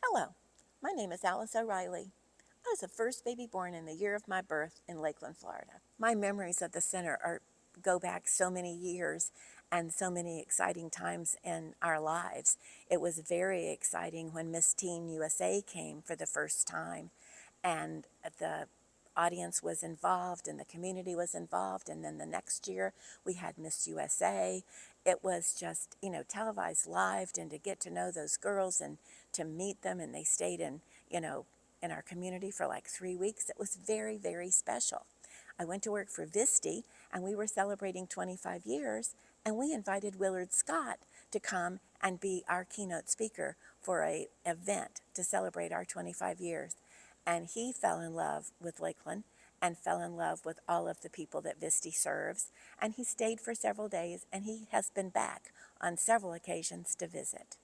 Hello, my name is Alice O'Reilly. I was the first baby born in the year of my birth in Lakeland, Florida. My memories of the center go back so many years and so many exciting times in our lives. It was very exciting when Miss Teen USA came for the first time, and the audience was involved and the community was involved, and then the next year we had Miss USA. It was just, televised live, and to get to know those girls and to meet them, and they stayed in our community for like 3 weeks. It was very, very special. I went to work for VISTE, and we were celebrating 25 years, and we invited Willard Scott to come and be our keynote speaker for a event to celebrate our 25 years. And he fell in love with Lakeland and fell in love with all of the people that VISTE serves. And he stayed for several days, and he has been back on several occasions to visit.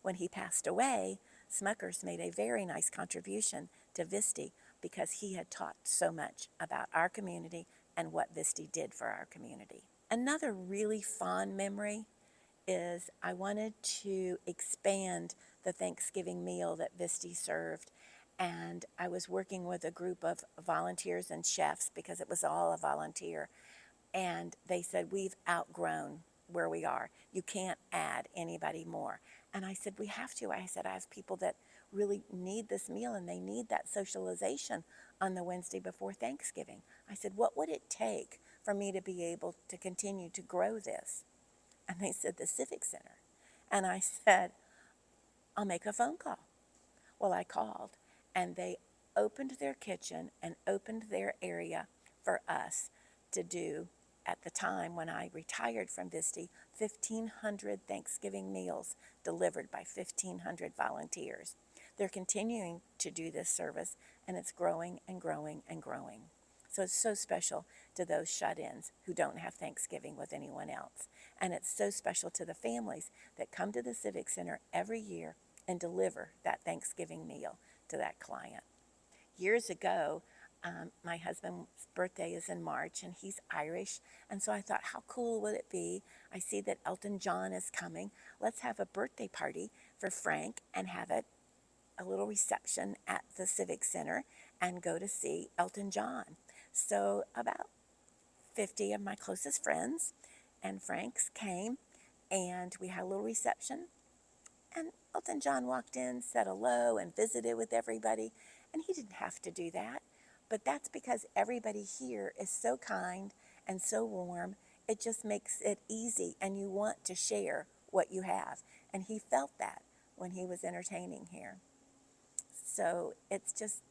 When he passed away, Smuckers made a very nice contribution to VISTE because he had taught so much about our community and what VISTE did for our community. Another really fond memory is I wanted to expand the Thanksgiving meal that VISTE served, and I was working with a group of volunteers and chefs because it was all a volunteer, and they said, we've outgrown where we are. You can't add anybody more. And I said, we have to. I said, I have people that really need this meal, and they need that socialization on the Wednesday before Thanksgiving. I said, what would it take for me to be able to continue to grow this? And they said, the Civic Center. And I said, I'll make a phone call. Well, I called, and they opened their kitchen and opened their area for us to do, at the time when I retired from VISTE, 1,500 Thanksgiving meals delivered by 1,500 volunteers. They're continuing to do this service, and it's growing and growing and growing. So it's so special to those shut-ins who don't have Thanksgiving with anyone else. And it's so special to the families that come to the Civic Center every year and deliver that Thanksgiving meal to that client. Years ago, my husband's birthday is in March, and he's Irish, and so I thought, how cool would it be? I see that Elton John is coming. Let's have a birthday party for Frank and have a little reception at the Civic Center and go to see Elton John. So about 50 of my closest friends and Frank's came, and we had a little reception, and Elton John walked in, said hello, and visited with everybody, and he didn't have to do that. But that's because everybody here is so kind and so warm. It just makes it easy, and you want to share what you have. And he felt that when he was entertaining here. So it's just,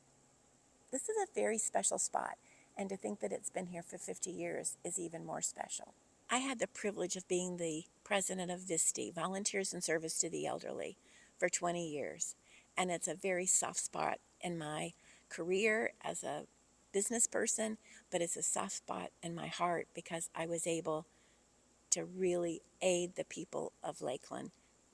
this is a very special spot. And to think that it's been here for 50 years is even more special. I had the privilege of being the president of VISTE, Volunteers in Service to the Elderly, for 20 years. And it's a very soft spot in my career as a business person, but it's a soft spot in my heart because I was able to really aid the people of Lakeland,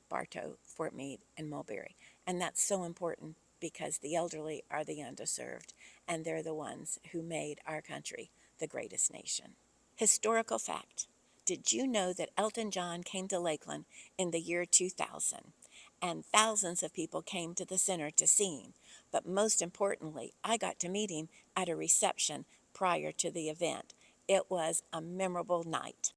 Bartow, Fort Meade, and Mulberry. And that's so important because the elderly are the underserved, and they're the ones who made our country the greatest nation. Historical fact. Did you know that Elton John came to Lakeland in the year 2000? And thousands of people came to the center to see him. But most importantly, I got to meet him at a reception prior to the event. It was a memorable night.